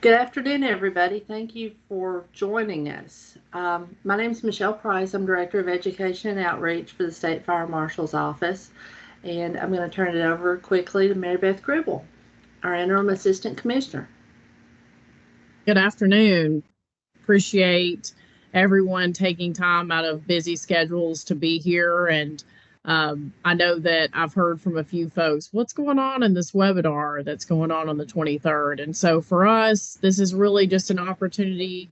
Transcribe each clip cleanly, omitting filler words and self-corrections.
Good afternoon, everybody. Thank you for joining us. My name is Michelle Price. I'm Director of Education and Outreach for the State Fire Marshal's Office, and I'm going to turn it over quickly to Mary Beth Gribble, our Interim Assistant Commissioner. Good afternoon. Appreciate everyone taking time out of busy schedules to be here. And I know that I've heard from a few folks, what's going on in this webinar that's going on the 23rd? And so for us, this is really just an opportunity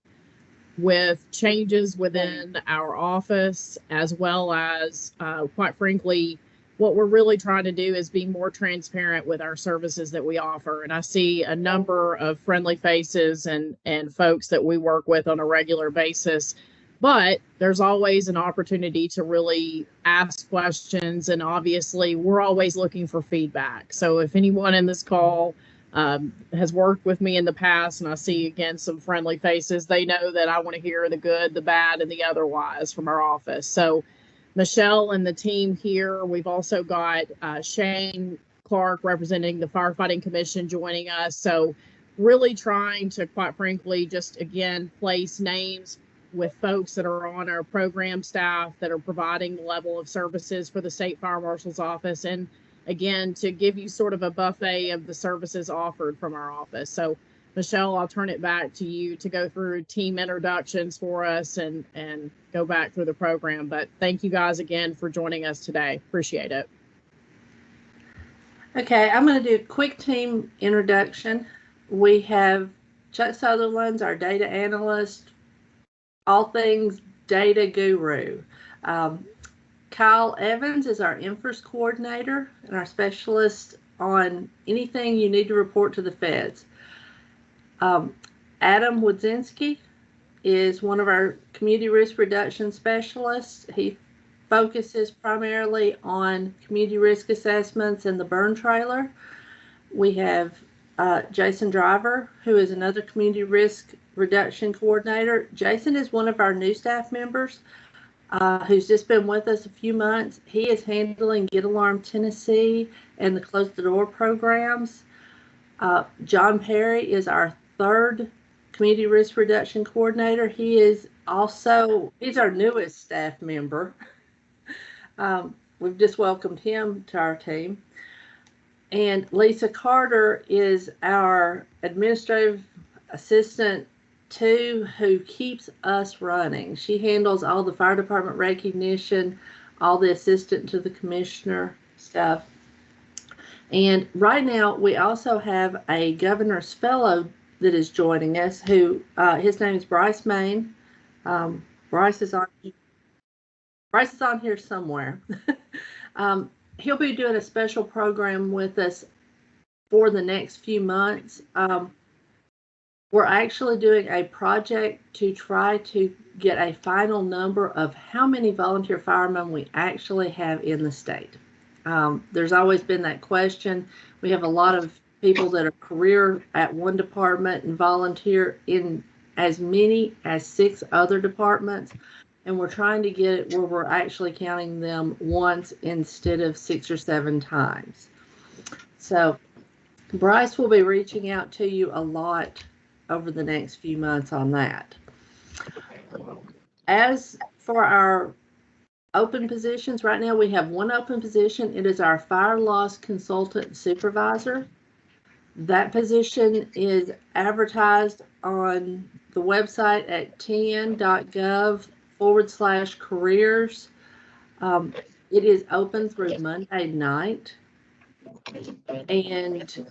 with changes within our office, as well as, quite frankly, what we're really trying to do is be more transparent with our services that we offer. And I see a number of friendly faces and folks that we work with on a regular basis. But there's always an opportunity to really ask questions. And obviously, we're always looking for feedback. So if anyone in this call has worked with me in the past, and I see again some friendly faces, they know that I want to hear the good, the bad, and the otherwise from our office. So Michelle and the team here, we've also got Shane Clark representing the Firefighting Commission joining us. So really trying to, quite frankly, just again, place names with folks that are on our program staff that are providing the level of services for the State Fire Marshal's Office. And again, to give you sort of a buffet of the services offered from our office. So Michelle, I'll turn it back to you to go through team introductions for us and go back through the program. But thank you guys again for joining us today. Appreciate it. Okay, I'm going to do a quick team introduction. We have Chuck Sutherland's our data analyst, all things data guru. Kyle Evans is our infers coordinator and our specialist on anything you need to report to the feds. Adam Wodzinski is one of our community risk reduction specialists. He focuses primarily on community risk assessments and the burn trailer. We have Jason Driver, who is another community risk reduction coordinator. Jason is one of our new staff members who's just been with us a few months. He is handling Get Alarm Tennessee and the Close the Door programs. John Perry is our third community risk reduction coordinator. He's our newest staff member. We've just welcomed him to our team. And Lisa Carter is our administrative assistant too, who keeps us running. She handles all the fire department recognition, all the assistant to the commissioner stuff. And right now we also have a governor's fellow that is joining us, who his name is Bryce Main. Bryce is on here somewhere. He'll be doing a special program with us for the next few months. We're actually doing a project to try to get a final number of how many volunteer firemen we actually have in the state. There's always been that question. We have a lot of people that are career at one department and volunteer in as many as 6 other departments. And we're trying to get it where we're actually counting them once instead of 6 or 7 times. So Bryce will be reaching out to you a lot over the next few months on that. As for our open positions, right now we have one open position. It is our fire loss consultant supervisor. That position is advertised on the website at tn.gov/careers. It is open through Monday night. And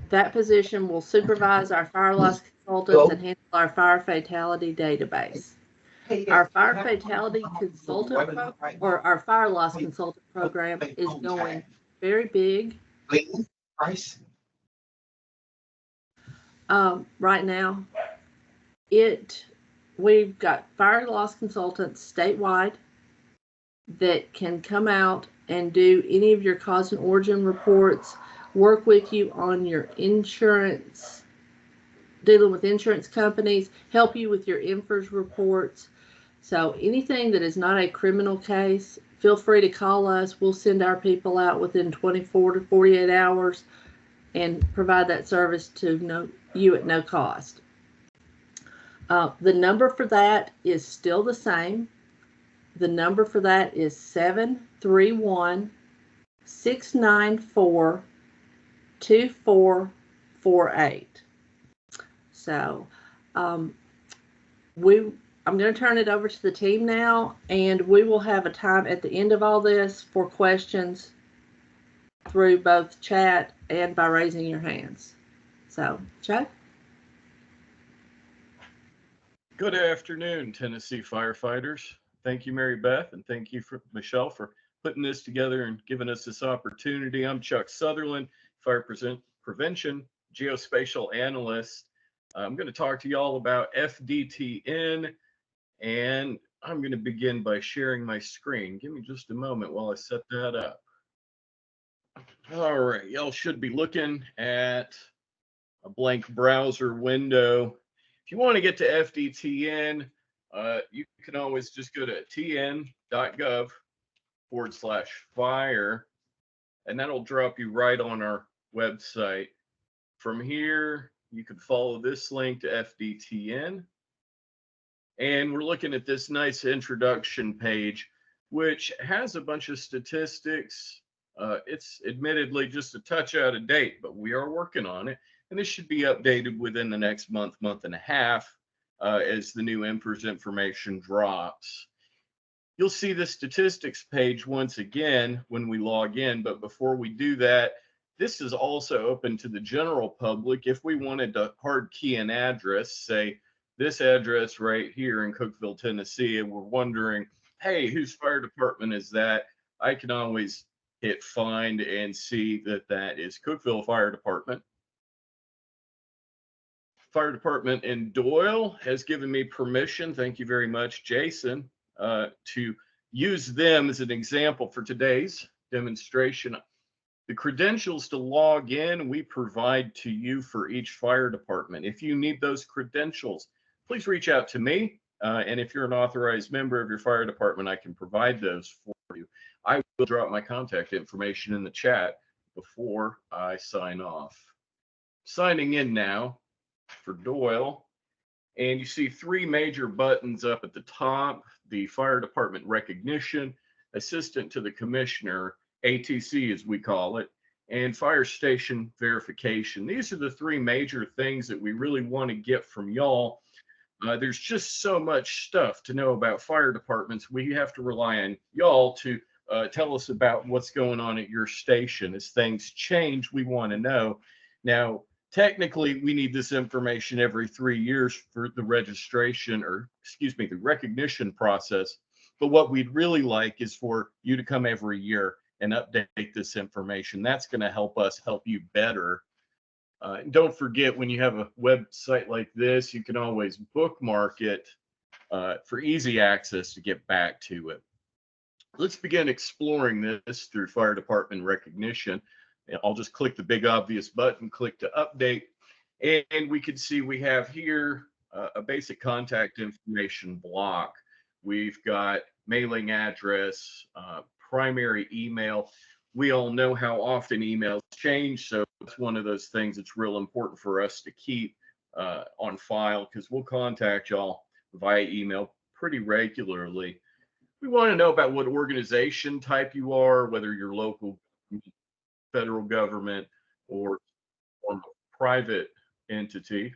that position will supervise our fire loss consultants and handle our fire fatality database. Our fire fatality consultant or our fire loss consultant program is going very big. Right now, we've got fire loss consultants statewide that can come out and do any of your cause and origin reports, work with you on your insurance, dealing with insurance companies, help you with your infers reports. So anything that is not a criminal case, feel free to call us. We'll send our people out within 24 to 48 hours and provide that service to you at no cost. The number for that is still the same. The number for that is 731-694-2448. So um, I'm going to turn it over to the team now, and we will have a time at the end of all this for questions through both chat and by raising your hands. So, Joe? Good afternoon, Tennessee firefighters. Thank you, Mary Beth, and thank you, Michelle, for putting this together and giving us this opportunity. I'm Chuck Sutherland, Fire Prevention Geospatial Analyst. I'm going to talk to you all about FDTN, and I'm going to begin by sharing my screen. Give me just a moment while I set that up. All right, y'all should be looking at a blank browser window. If you want to get to FDTN, you can always just go to tn.gov/fire, and that'll drop you right on our website. From here, you can follow this link to FDTN. And we're looking at this nice introduction page, which has a bunch of statistics. It's admittedly just a touch out of date, but we are working on it. And this should be updated within the next month and a half as the new EMPERS information drops. You'll see the statistics page once again when we log in, but before we do that, this is also open to the general public. If we wanted to hard key an address, say this address right here in Cookeville, Tennessee, and we're wondering, hey, whose fire department is that? I can always hit find and see that that is Cookeville Fire Department. Fire Department in Doyle has given me permission, thank you very much, Jason, to use them as an example for today's demonstration. The credentials to log in, we provide to you for each fire department. If you need those credentials, please reach out to me. And if you're an authorized member of your fire department, I can provide those for you. I will drop my contact information in the chat before I sign off. Signing in now for Doyle. And you see three major buttons up at the top: the fire department recognition, assistant to the commissioner, ATC as we call it, and fire station verification. These are the three major things that we really want to get from y'all. There's just so much stuff to know about fire departments. We have to rely on y'all to tell us about what's going on at your station. As things change, we want to know. Now, technically, we need this information every 3 years for the registration, or excuse me, the recognition process. But what we'd really like is for you to come every year and update this information. That's going to help us help you better. Don't forget, when you have a website like this, you can always bookmark it for easy access to get back to it. Let's begin exploring this through fire department recognition. I'll just click the big obvious button, click to update, and we can see we have here a basic contact information block. We've got mailing address, primary email. We all know how often emails change, so it's one of those things that's real important for us to keep on file, because we'll contact y'all via email pretty regularly. We want to know about what organization type you are, whether you're local, federal government, or a private entity.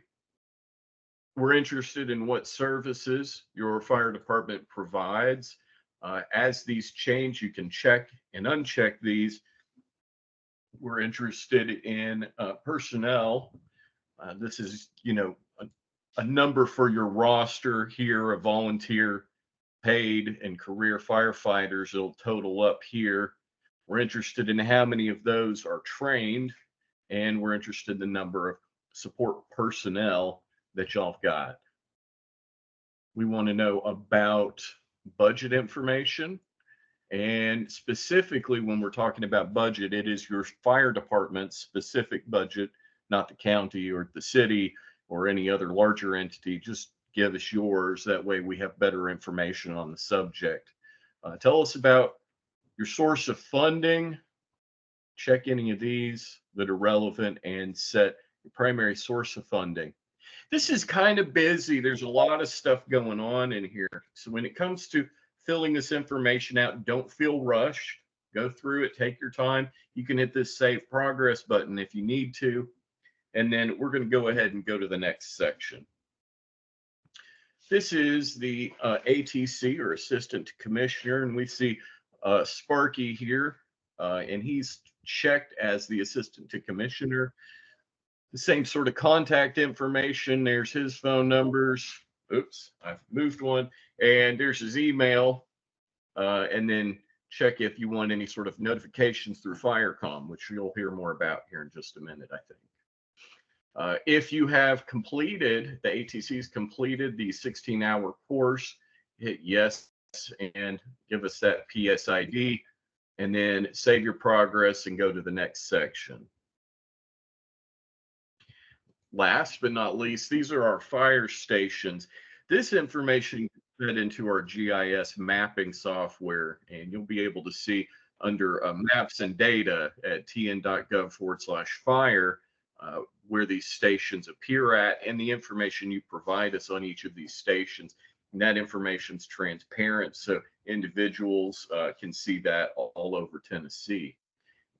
We're interested in what services your fire department provides. As these change, you can check and uncheck these. We're interested in personnel. This is, a number for your roster here of volunteer, paid, and career firefighters. It'll total up here. We're interested in how many of those are trained, and we're interested in the number of support personnel that y'all have got. We want to know about budget information, and specifically when we're talking about budget, it is your fire department's specific budget, not the county or the city or any other larger entity. Just give us yours. That way we have better information on the subject. Tell us about your source of funding, check any of these that are relevant, and set your primary source of funding. This is kind of busy. There's a lot of stuff going on in here. So when it comes to filling this information out, don't feel rushed. Go through it, take your time. You can hit this save progress button if you need to. And then we're going to go ahead and go to the next section. This is the ATC, or Assistant to Commissioner, and we see Sparky here, and he's checked as the Assistant to Commissioner. The same sort of contact information. There's his phone numbers. Oops, I've moved one. And there's his email. And then check if you want any sort of notifications through Firecom, which you'll hear more about here in just a minute, I think. If you have completed, the ATC's completed the 16-hour course, hit yes and give us that PSID, and then save your progress and go to the next section. Last but not least, these are our fire stations. This information is fed into our GIS mapping software, and you'll be able to see under maps and data at tn.gov/fire where these stations appear at, and the information you provide us on each of these stations. And that information is transparent, so individuals can see that all over Tennessee.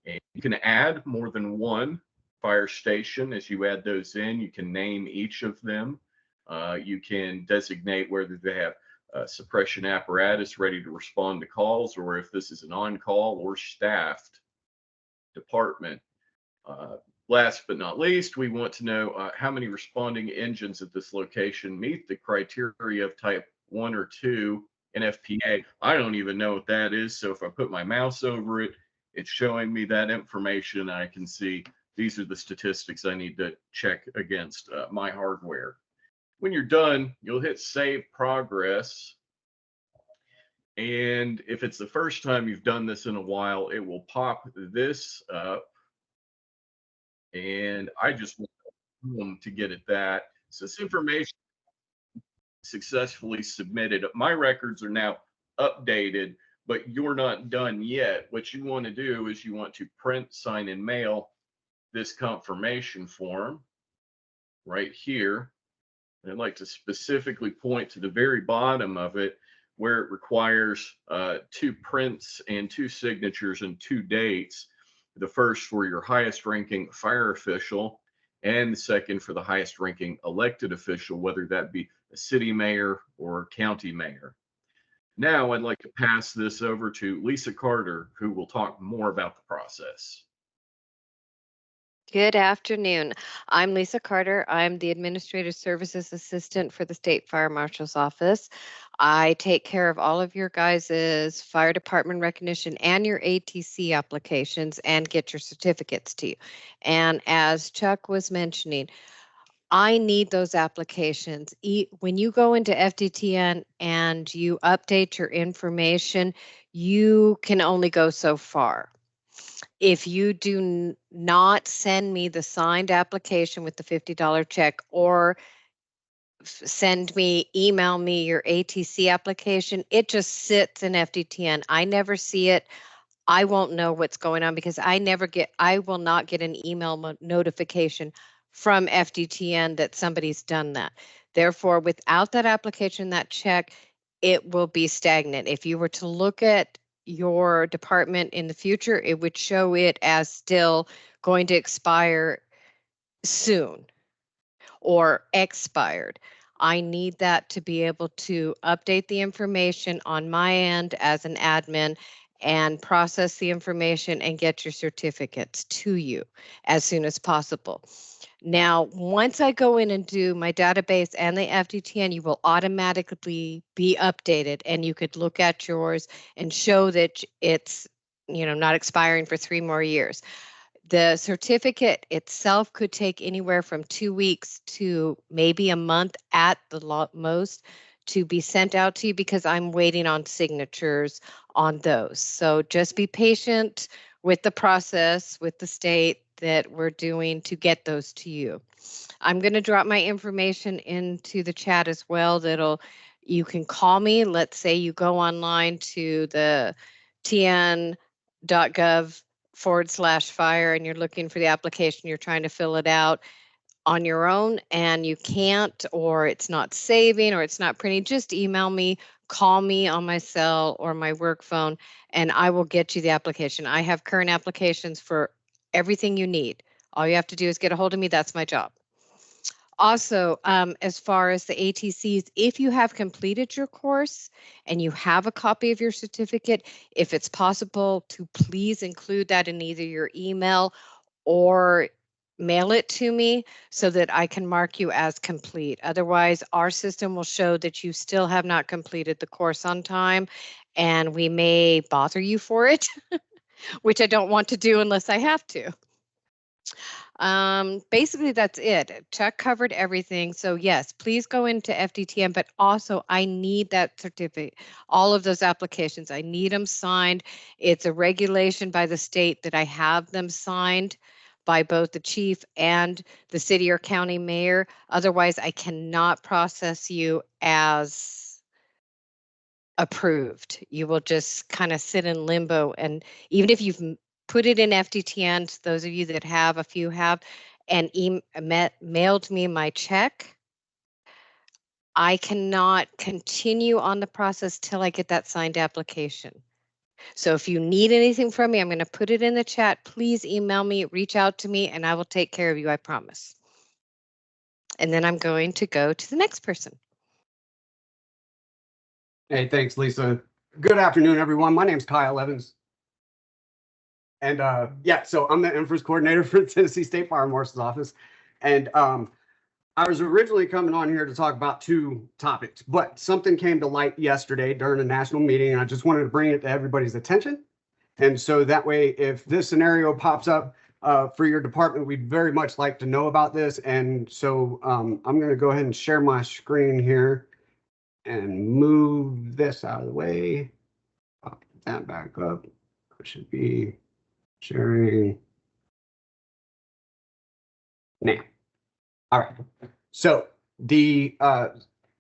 And you can add more than one fire station. As you add those in, you can name each of them. You can designate whether they have suppression apparatus ready to respond to calls, or if this is an on-call or staffed department. Last but not least, we want to know how many responding engines at this location meet the criteria of type 1 or 2 NFPA. I don't even know what that is, so if I put my mouse over it, it's showing me that information. I can see these are the statistics I need to check against my hardware. When you're done, you'll hit Save Progress. And if it's the first time you've done this in a while, it will pop this up. And I just want to get at that. So this information successfully submitted. My records are now updated, but you're not done yet. What you want to do is you want to print, sign, and mail this confirmation form right here. And I'd like to specifically point to the very bottom of it, where it requires 2 prints and 2 signatures and 2 dates. The first for your highest ranking fire official, and the second for the highest ranking elected official, whether that be a city mayor or county mayor. Now I'd like to pass this over to Lisa Carter, who will talk more about the process. Good afternoon. I'm Lisa Carter. I'm the Administrative Services Assistant for the State Fire Marshal's Office. I take care of all of your guys' fire department recognition and your ATC applications and get your certificates to you. And as Chuck was mentioning, I need those applications. When you go into FDTN and you update your information, you can only go so far. If you do not send me the signed application with the $50 check, or email me your ATC application, it just sits in FDTN. I never see it. I won't know what's going on because I will not get an email notification from FDTN that somebody's done that. Therefore, without that application, that check, it will be stagnant. If you were to look at your department in the future, it would show it as still going to expire soon or expired. I need that to be able to update the information on my end as an admin and process the information and get your certificates to you as soon as possible. Now, once I go in and do my database and the FDTN, you will automatically be updated, and you could look at yours and show that it's, not expiring for 3 more years. The certificate itself could take anywhere from 2 weeks to maybe a month at the most to be sent out to you, because I'm waiting on signatures on those. So just be patient with the process with the state that we're doing to get those to you. I'm going to drop my information into the chat as well. You can call me. Let's say you go online to the tn.gov /fire and you're looking for the application, you're trying to fill it out on your own and you can't, or it's not saving, or it's not printing, just email me, call me on my cell or my work phone, and I will get you the application. I have current applications for everything you need. All you have to do is get a hold of me. That's my job. Also, as far as the ATCs, if you have completed your course and you have a copy of your certificate, if it's possible to please include that in either your email or mail it to me so that I can mark you as complete. Otherwise, our system will show that you still have not completed the course on time, and we may bother you for it, which I don't want to do unless I have to. Basically, that's it. Chuck covered everything. So yes, please go into FDTM, but also I need that certificate, all of those applications. I need them signed. It's a regulation by the state that I have them signed by both the chief and the city or county mayor. Otherwise, I cannot process you as approved. You will just kind of sit in limbo. And even if you've put it in FDTN, those of you that have, a few have, and mailed me my check, I cannot continue on the process till I get that signed application. So if you need anything from me, I'm going to put it in the chat. Please email me, reach out to me, and I will take care of you, I promise. And then I'm going to go to the next person. Hey, thanks, Lisa. Good afternoon, everyone. My name's Kyle Evans. And yeah, so I'm the inference coordinator for the Tennessee State Fire Marshal's office. And I was originally coming on here to talk about two topics, but something came to light yesterday during a national meeting, and I just wanted to bring it to everybody's attention. And so that way, if this scenario pops up for your department, we'd very much like to know about this. And so I'm going to go ahead and share my screen here and move this out of the way. Pop that back up. It should be sharing now. All right. So the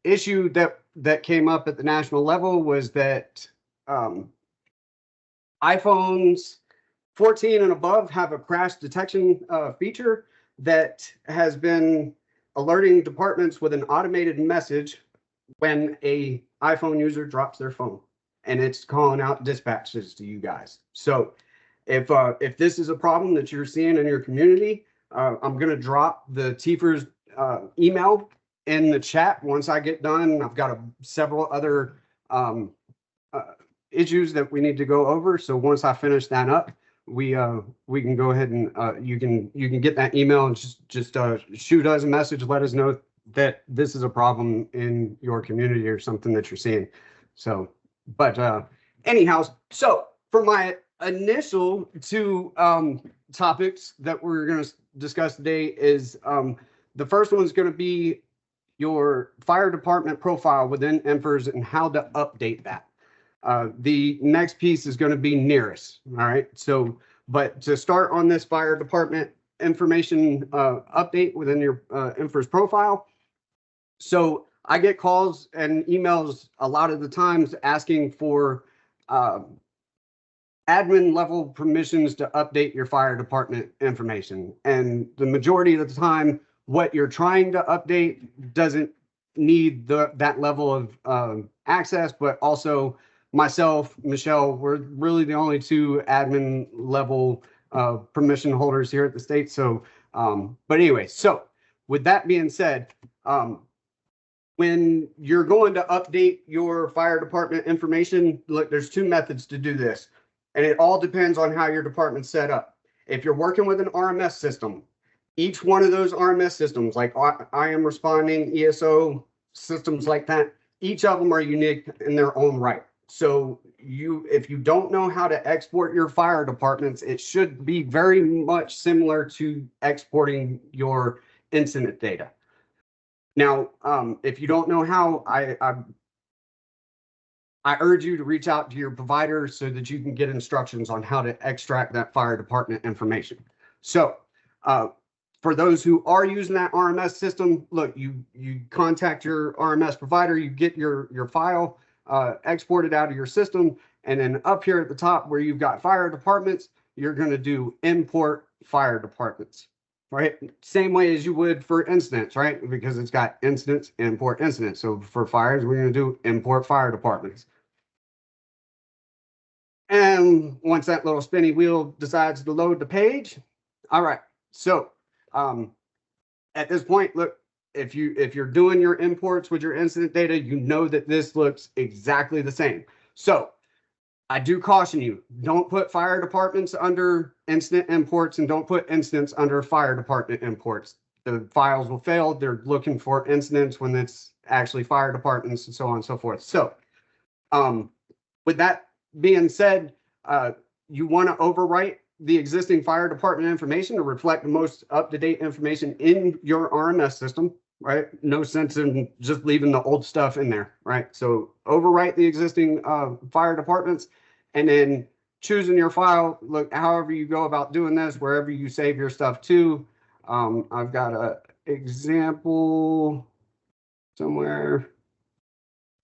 issue that came up at the national level was that iPhones 14 and above have a crash detection feature that has been alerting departments with an automated message when a iPhone user drops their phone, and it's calling out dispatches to you guys. So if this is a problem that you're seeing in your community, I'm going to drop the TFER's email in the chat once I get done. I've got several other issues that we need to go over. So once I finish that up, we can go ahead and you can get that email and just shoot us a message, let us know that this is a problem in your community or something that you're seeing. So, but anyhow, so for my initial two topics that we're going to discuss today is the first one is going to be your fire department profile within EMFERS and how to update that. The next piece is going to be nearest. All right. So, but to start on this fire department information update within your EMFERS profile. So I get calls and emails a lot of the times asking for admin level permissions to update your fire department information. And the majority of the time, what you're trying to update doesn't need that level of access, but also myself, Michelle, we're really the only two admin level permission holders here at the state. So, but anyway, so with that being said, when you're going to update your fire department information, look, there's two methods to do this. And it all depends on how your department's set up. If you're working with an RMS system, each one of those RMS systems, like I am responding, ESO systems like that, each of them are unique in their own right. So if you don't know how to export your fire departments, it should be very much similar to exporting your incident data. Now, if you don't know how, I urge you to reach out to your provider so that you can get instructions on how to extract that fire department information. So for those who are using that RMS system, look, you contact your RMS provider, you get your file exported out of your system, and then up here at the top where you've got fire departments, you're going to do import fire departments, right? Same way as you would for incidents, right? Because it's got incidents, import incidents. So for fires, we're going to do import fire departments. And once that little spinny wheel decides to load the page, all right. So at this point, look, if you're doing your imports with your incident data, you know that this looks exactly the same. So I do caution you, don't put fire departments under incident imports and don't put incidents under fire department imports. The files will fail. They're looking for incidents when it's actually fire departments and so on and so forth. So with that being said, you want to overwrite the existing fire department information to reflect the most up-to-date information in your RMS system, right? No sense in just leaving the old stuff in there, right? So overwrite the existing fire departments, and then choosing your file, look, however you go about doing this, wherever you save your stuff to. I've got an example somewhere.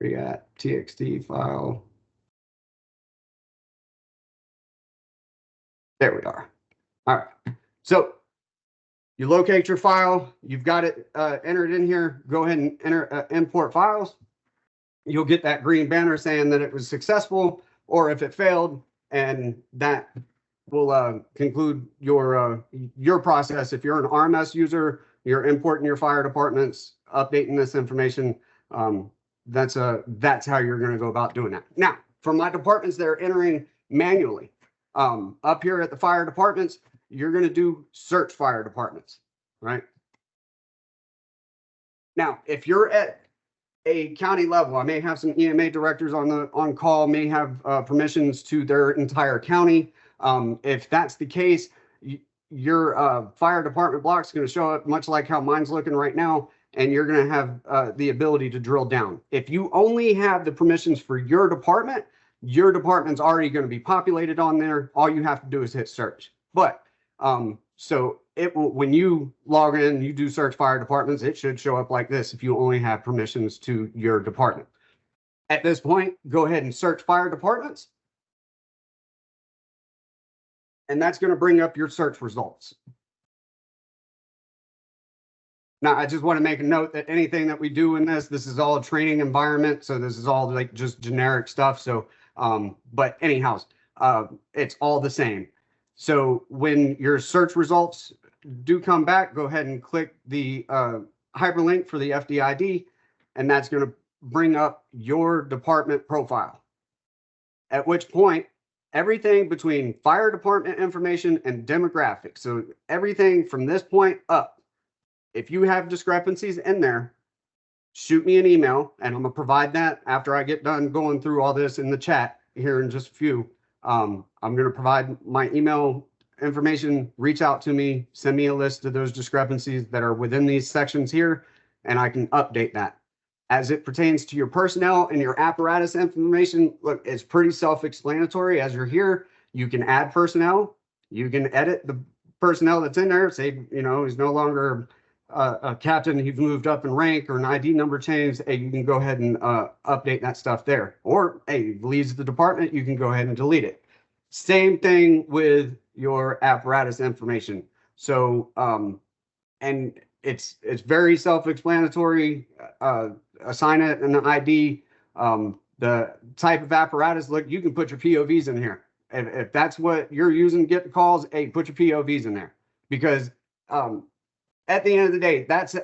We got TXT file. There we are. All right. So you locate your file. You've got it entered in here. Go ahead and enter import files. You'll get that green banner saying that it was successful, or if it failed, and that will conclude your process. If you're an RMS user, you're importing your fire departments, updating this information. That's how you're going to go about doing that. Now, for my departments that are entering manually, up here at the fire departments, you're going to do search fire departments, right? Now, if you're at a county level, I may have some EMA directors on call, may have permissions to their entire county. If that's the case, your fire department block is going to show up much like how mine's looking right now, and you're going to have the ability to drill down. If you only have the permissions for your department's already going to be populated on there. All you have to do is hit search. But so it will, when you log in, you do search fire departments, it should show up like this if you only have permissions to your department. At this point, go ahead and search fire departments. And that's going to bring up your search results. Now, I just want to make a note that anything that we do in this is all a training environment. So this is all like just generic stuff. So but anyhow, it's all the same. So when your search results do come back, go ahead and click the hyperlink for the FDID, and that's going to bring up your department profile. At which point, everything between fire department information and demographics, so everything from this point up, if you have discrepancies in there, shoot me an email, and I'm going to provide that after I get done going through all this in the chat here in just a few. I'm going to provide my email information, reach out to me, send me a list of those discrepancies that are within these sections here, and I can update that. As it pertains to your personnel and your apparatus information, look, it's pretty self-explanatory. As you're here, you can add personnel, you can edit the personnel that's in there, say, you know, he's no longer a captain, he's moved up in rank, or an ID number change, hey, you can go ahead and update that stuff there. Or, hey, leaves the department, you can go ahead and delete it. Same thing with your apparatus information. So, and it's very self-explanatory. Assign it an ID. The type of apparatus, look, you can put your POVs in here. If that's what you're using to get the calls, hey, put your POVs in there. Because at the end of the day, that's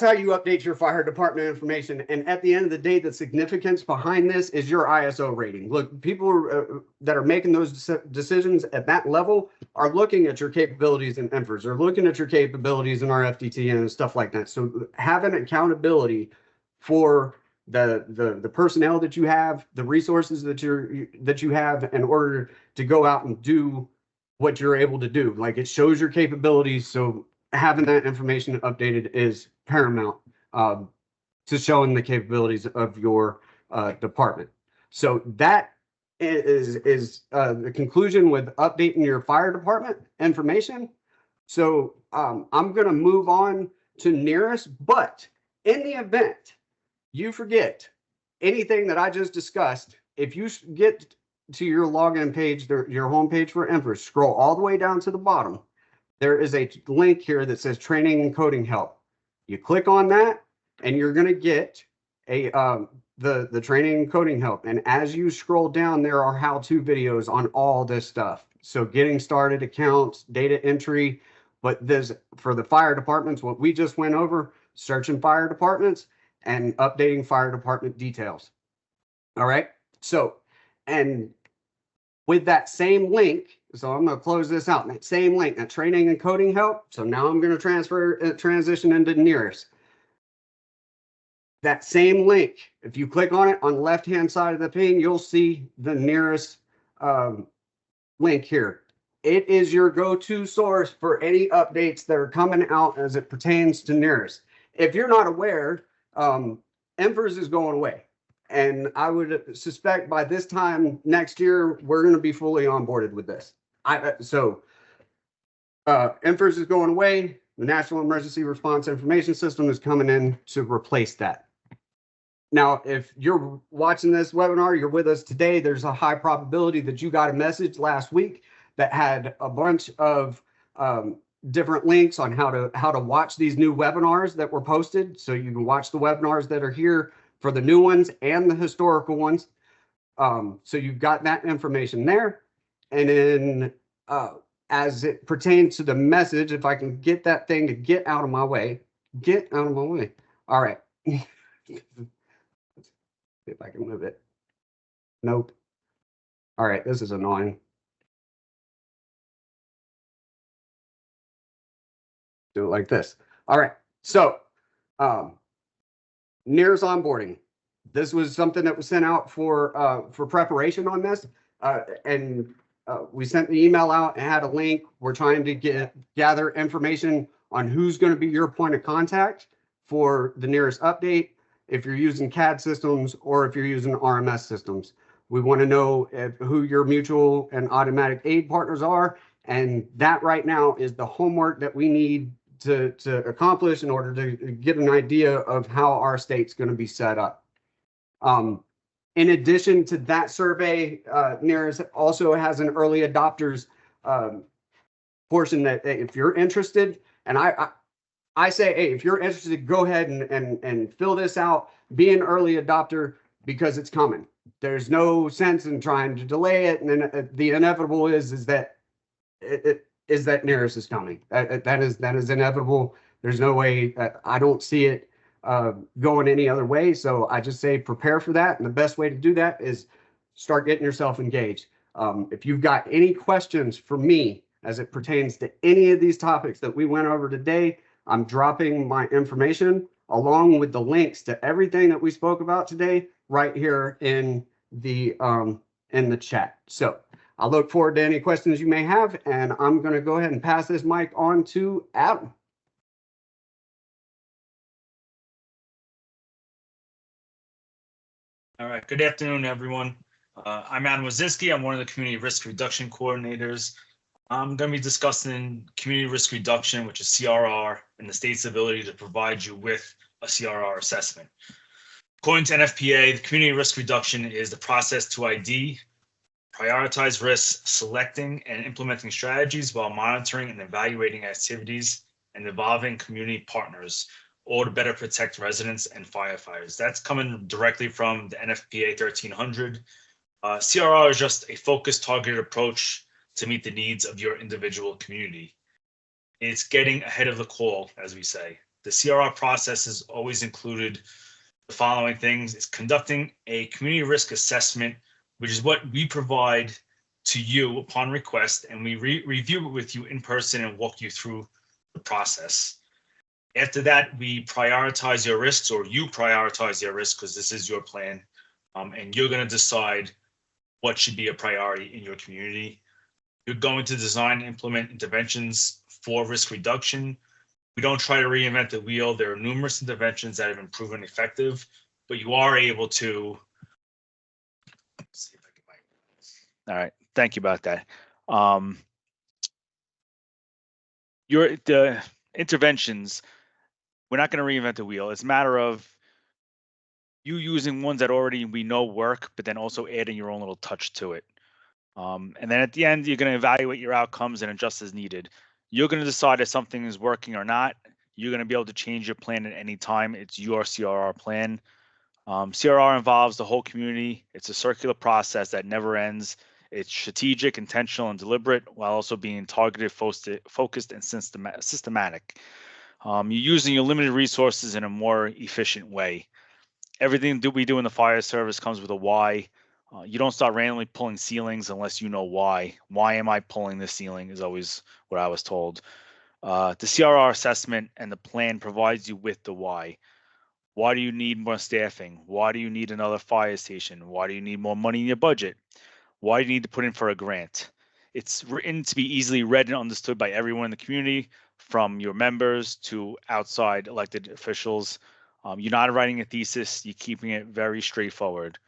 how you update your fire department information. And at the end of the day, the significance behind this is your ISO rating. Look, people that are making those decisions at that level are looking at your capabilities in ENFRS, or looking at your capabilities in RFDT and stuff like that. So having accountability for the personnel that you have, the resources that you have in order to go out and do what you're able to do. Like, it shows your capabilities. So having that information updated is paramount to showing the capabilities of your department. So that is the conclusion with updating your fire department information. So I'm going to move on to nearest, but in the event you forget anything that I just discussed, if you get to your login page, your homepage for Empress, scroll all the way down to the bottom. There is a link here that says training and coding help. You click on that and you're going to get a the training and coding help. And as you scroll down, there are how-to videos on all this stuff. So getting started, accounts, data entry, but this for the fire departments, what we just went over, searching fire departments and updating fire department details. All right. So, and with that same link, so I'm going to close this out. That same link, that training and coding help. So now I'm going to transition into Nearest. That same link, if you click on it on the left-hand side of the pane, you'll see the Nearest link here. It is your go-to source for any updates that are coming out as it pertains to Nearest. If you're not aware, Empress is going away. And I would suspect by this time next year, we're going to be fully onboarded with this. Empress is going away. The National Emergency Response Information System is coming in to replace that. Now, if you're watching this webinar, you're with us today, there's a high probability that you got a message last week that had a bunch of different links on how to watch these new webinars that were posted. So you can watch the webinars that are here for the new ones and the historical ones. So you've got that information there. And then as it pertains to the message, if I can get that thing to get out of my way. All right. See if I can move it. Nope. All right, this is annoying. Do it like this. All right, so Nearest onboarding. This was something that was sent out for preparation on this, and we sent the email out and had a link. We're trying to gather information on who's going to be your point of contact for the Nearest update. If you're using CAD systems or if you're using RMS systems, we want to know who your mutual and automatic aid partners are, and that right now is the homework that we need to accomplish in order to get an idea of how our state's going to be set up. In addition to that survey, Nearest also has an early adopters portion that if you're interested, and I say, hey, if you're interested, go ahead and fill this out, be an early adopter because it's coming. There's no sense in trying to delay it. And then the inevitable is that Nearest is coming. That is inevitable. There's no way. I don't see it going any other way. So I just say prepare for that. And the best way to do that is start getting yourself engaged. If you've got any questions for me as it pertains to any of these topics that we went over today, I'm dropping my information along with the links to everything that we spoke about today right here in the chat. So I look forward to any questions you may have, and I'm going to go ahead and pass this mic on to Adam. All right. Good afternoon, everyone. I'm Adam Wazinski. I'm one of the community risk reduction coordinators. I'm going to be discussing community risk reduction, which is CRR, and the state's ability to provide you with a CRR assessment. According to NFPA, the community risk reduction is the process to ID, prioritize risks, selecting and implementing strategies while monitoring and evaluating activities and involving community partners, or to better protect residents and firefighters. That's coming directly from the NFPA 1300. CRR is just a focused, targeted approach to meet the needs of your individual community. It's getting ahead of the call, as we say. The CRR process has always included the following things. It's conducting a community risk assessment, which is what we provide to you upon request, and we review it with you in person and walk you through the process. After that, we prioritize your risks, or you prioritize your risks, because this is your plan, and you're going to decide what should be a priority in your community. You're going to design and implement interventions for risk reduction. We don't try to reinvent the wheel. There are numerous interventions that have been proven effective, but you are able to. Let's see if I can find. All right, thank you about that. The interventions, we're not going to reinvent the wheel. It's a matter of you using ones that already we know work, but then also adding your own little touch to it. And then at the end, you're going to evaluate your outcomes and adjust as needed. You're going to decide if something is working or not. You're going to be able to change your plan at any time. It's your CRR plan. CRR involves the whole community. It's a circular process that never ends. It's strategic, intentional, and deliberate, while also being targeted, focused, and systematic. You're using your limited resources in a more efficient way. Everything that we do in the fire service comes with a why. You don't start randomly pulling ceilings unless you know why. Why am I pulling this ceiling is always what I was told. The CRR assessment and the plan provides you with the why. Why do you need more staffing? Why do you need another fire station? Why do you need more money in your budget? Why do you need to put in for a grant? It's written to be easily read and understood by everyone in the community, from your members to outside elected officials. You're not writing a thesis, you're keeping it very straightforward.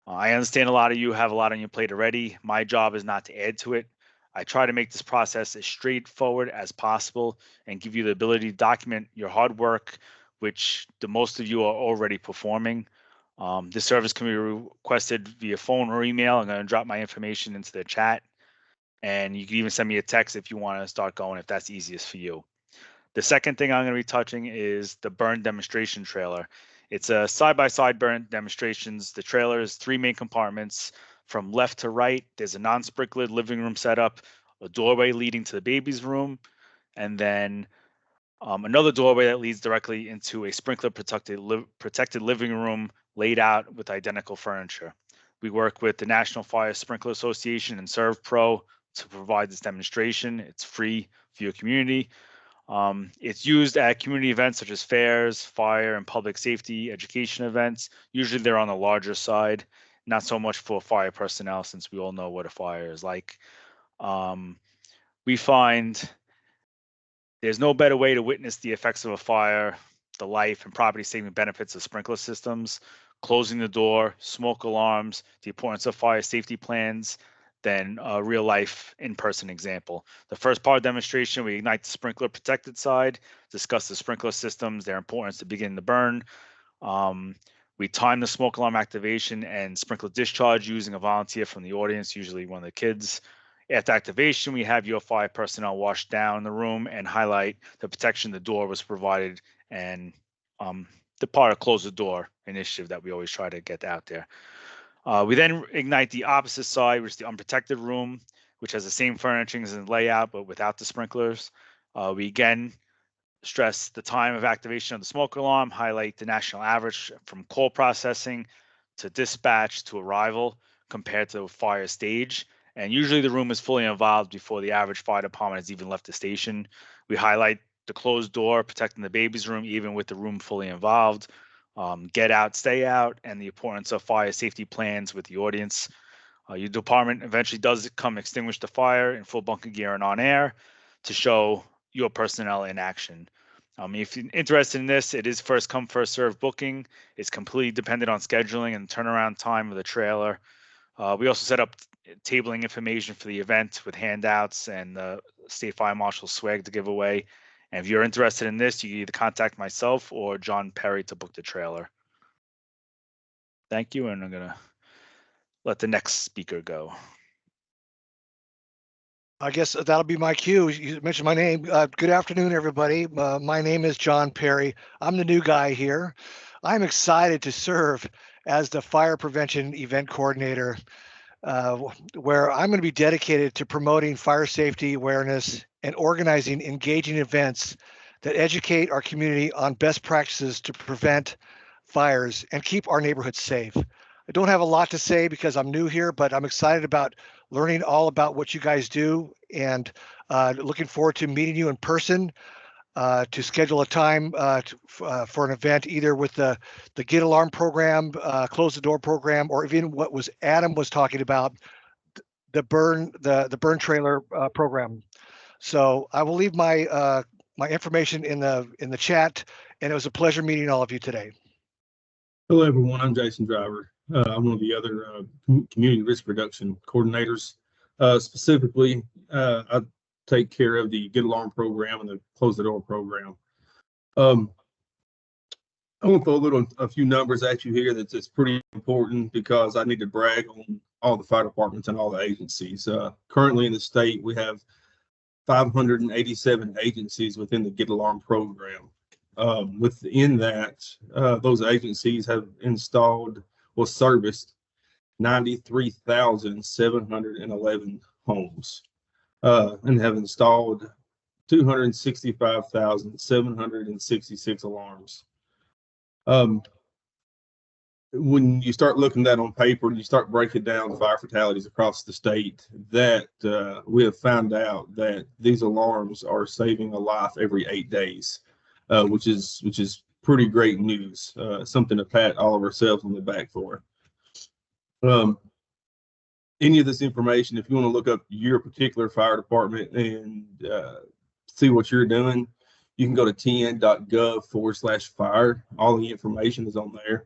I understand a lot of you have a lot on your plate already. My job is not to add to it. I try to make this process as straightforward as possible and give you the ability to document your hard work, which the most of you are already performing. This service can be requested via phone or email. I'm going to drop my information into the chat, and you can even send me a text if you want to start going, if that's easiest for you. The second thing I'm going to be touching is the burn demonstration trailer. It's a side-by-side burn demonstrations. The trailer is 3 main compartments. From left to right, there's a non-sprinklered living room setup, a doorway leading to the baby's room, and then another doorway that leads directly into a sprinkler protected living room laid out with identical furniture. We work with the National Fire Sprinkler Association and ServPro to provide this demonstration. It's free for your community. It's used at community events such as fairs, fire, and public safety education events. Usually they're on the larger side, not so much for fire personnel, since we all know what a fire is like. We find there's no better way to witness the effects of a fire, the life and property saving benefits of sprinkler systems, closing the door, smoke alarms, the importance of fire safety plans, than a real life in-person example. The first part of the demonstration, we ignite the sprinkler protected side, discuss the sprinkler systems, their importance to begin the burn. We time the smoke alarm activation and sprinkler discharge using a volunteer from the audience, usually one of the kids. After activation, we have your fire personnel wash down the room and highlight the protection the door was provided, and the part of close the door initiative that we always try to get out there. We then ignite the opposite side, which is the unprotected room, which has the same furnishings and layout, but without the sprinklers. We again stress the time of activation of the smoke alarm, highlight the national average from call processing to dispatch to arrival compared to a fire stage. And usually the room is fully involved before the average fire department has even left the station. We highlight the closed door, protecting the baby's room, even with the room fully involved. Get out, stay out, and the importance of fire safety plans with the audience. Your department eventually does come extinguish the fire in full bunker gear and on air to show your personnel in action. If you're interested in this, it is first come, first serve booking. It's completely dependent on scheduling and turnaround time of the trailer. We also set up tabling information for the event with handouts and the State Fire Marshal swag to give away. And if you're interested in this, you can either contact myself or John Perry to book the trailer. Thank you, and I'm going to let the next speaker go. I guess that'll be my cue. You mentioned my name. Good afternoon, everybody. My name is John Perry. I'm the new guy here. I'm excited to serve as the fire prevention event coordinator, where I'm going to be dedicated to promoting fire safety awareness and organizing engaging events that educate our community on best practices to prevent fires and keep our neighborhoods safe. I don't have a lot to say because I'm new here, but I'm excited about learning all about what you guys do, and looking forward to meeting you in person to schedule a time for an event, either with the Get Alarm program, Close the Door program, or even what was Adam was talking about, the burn trailer program. So I will leave my my information in the chat, and it was a pleasure meeting all of you today. Hello, everyone. I'm Jason Driver. I'm one of the other community risk reduction coordinators. Specifically, I take care of the Get Alarm program and the Close the Door program. I want to throw a few numbers at you here that's pretty important, because I need to brag on all the fire departments and all the agencies. Currently in the state, we have 587 agencies within the Get Alarm program. Within that, those agencies have installed or serviced 93,711 homes and have installed 265,766 alarms. When you start looking at that on paper and you start breaking down fire fatalities across the state, that we have found out that these alarms are saving a life every 8 days, which is pretty great news. Something to pat all of ourselves on the back for. Any of this information, if you want to look up your particular fire department and see what you're doing, you can go to tn.gov/fire. All the information is on there.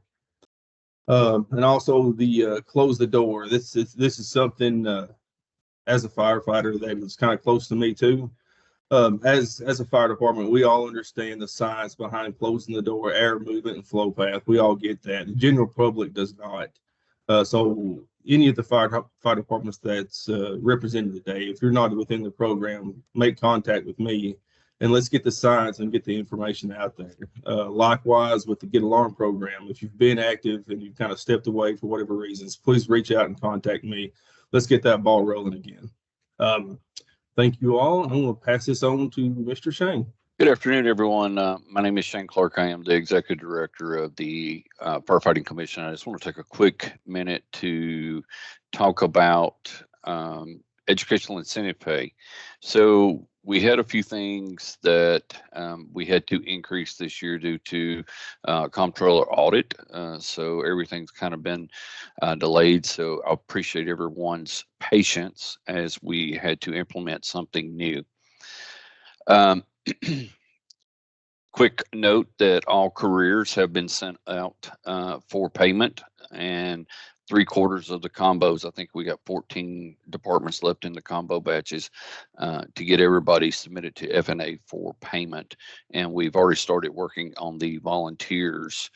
And also the close the door. This is something as a firefighter that is kind of close to me too. As a fire department, we all understand the science behind closing the door, air movement, and flow path. We all get that. The general public does not. So any of the fire departments that's represented today, if you're not within the program, make contact with me and let's get the science and get the information out there. Likewise with the Get Alarm program, if you've been active and you've kind of stepped away for whatever reasons, please reach out and contact me. Let's get that ball rolling again. Thank you all. I'm going to pass this on to Mr. Shane. Good afternoon, everyone. My name is Shane Clark. I am the Executive Director of the Firefighting Commission. I just want to take a quick minute to talk about educational incentive pay. So we had a few things that we had to increase this year due to comptroller audit. So everything's kind of been delayed. So I appreciate everyone's patience as we had to implement something new. Quick note that all careers have been sent out for payment, and 3/4 of the combos, I think we got 14 departments left in the combo batches to get everybody submitted to FNA for payment. And we've already started working on the volunteers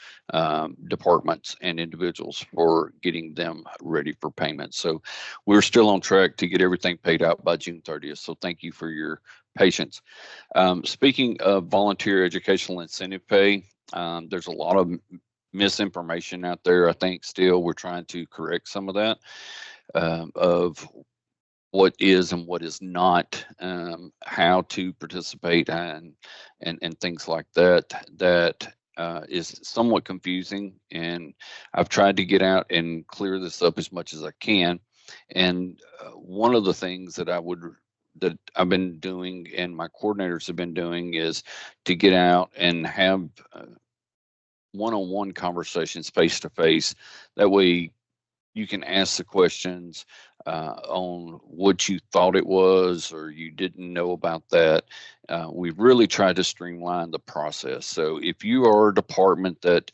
departments and individuals for getting them ready for payment. So we're still on track to get everything paid out by June 30th. So thank you for your patience. Speaking of volunteer educational incentive pay, there's a lot of misinformation out there. I think still we're trying to correct some of that of what is and what is not, how to participate and things like that. That is somewhat confusing, and I've tried to get out and clear this up as much as I can. And one of the things that I've been doing and my coordinators have been doing is to get out and have one-on-one conversations face to face. That way you can ask the questions on what you thought it was or you didn't know about that. We've really tried to streamline the process. So if you are a department that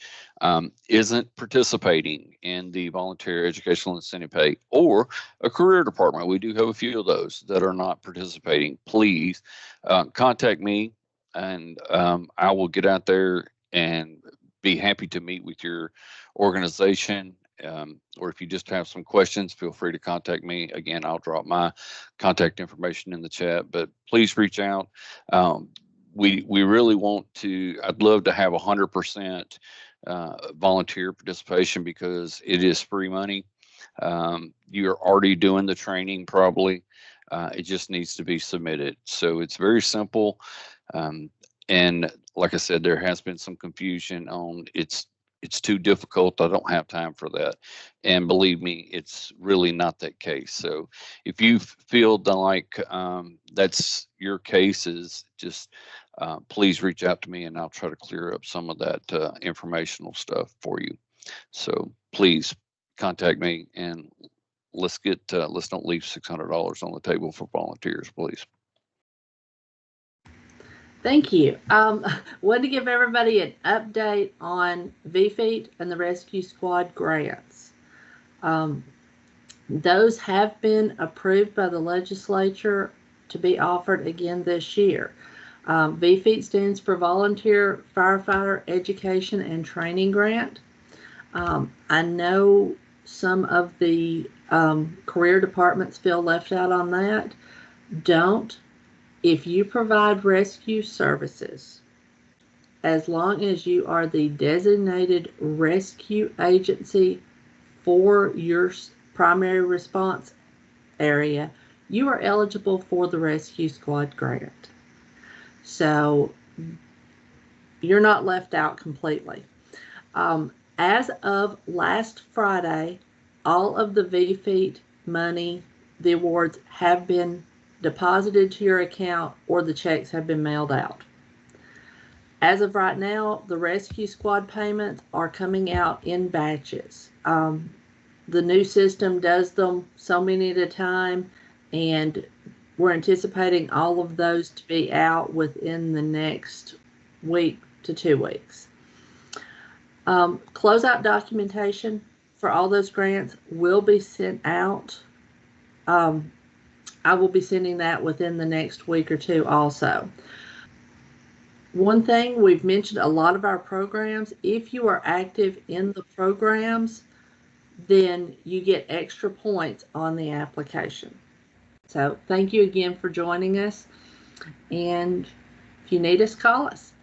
isn't participating in the volunteer educational incentive pay, or a career department, we do have a few of those that are not participating, please contact me, and I will get out there and be happy to meet with your organization. Or if you just have some questions, feel free to contact me. Again, I'll drop my contact information in the chat, but please reach out. We really want to, I'd love to have 100% volunteer participation because it is free money. You're already doing the training probably. It just needs to be submitted. So it's very simple. And like I said, there has been some confusion on it's too difficult. I don't have time for that. And believe me, it's really not that case. So if you feel like that's your case, is just please reach out to me and I'll try to clear up some of that informational stuff for you. So please contact me and let's don't leave $600 on the table for volunteers, please. Thank you. Wanted to give everybody an update on VFEET and the Rescue Squad grants. Those have been approved by the legislature to be offered again this year. VFEET stands for Volunteer Firefighter Education and Training Grant. I know some of the career departments feel left out on that. Don't. If you provide rescue services, as long as you are the designated rescue agency for your primary response area, you are eligible for the rescue squad grant. So you're not left out completely. As of last Friday, all of the VFEET money, the awards, have been deposited to your account or the checks have been mailed out. As of right now, the rescue squad payments are coming out in batches. The new system does them so many at a time, and we're anticipating all of those to be out within the next week to 2 weeks. Closeout documentation for all those grants will be sent out. I will be sending that within the next week or two also. One thing, we've mentioned a lot of our programs. If you are active in the programs, then you get extra points on the application. So thank you again for joining us. And if you need us, call us.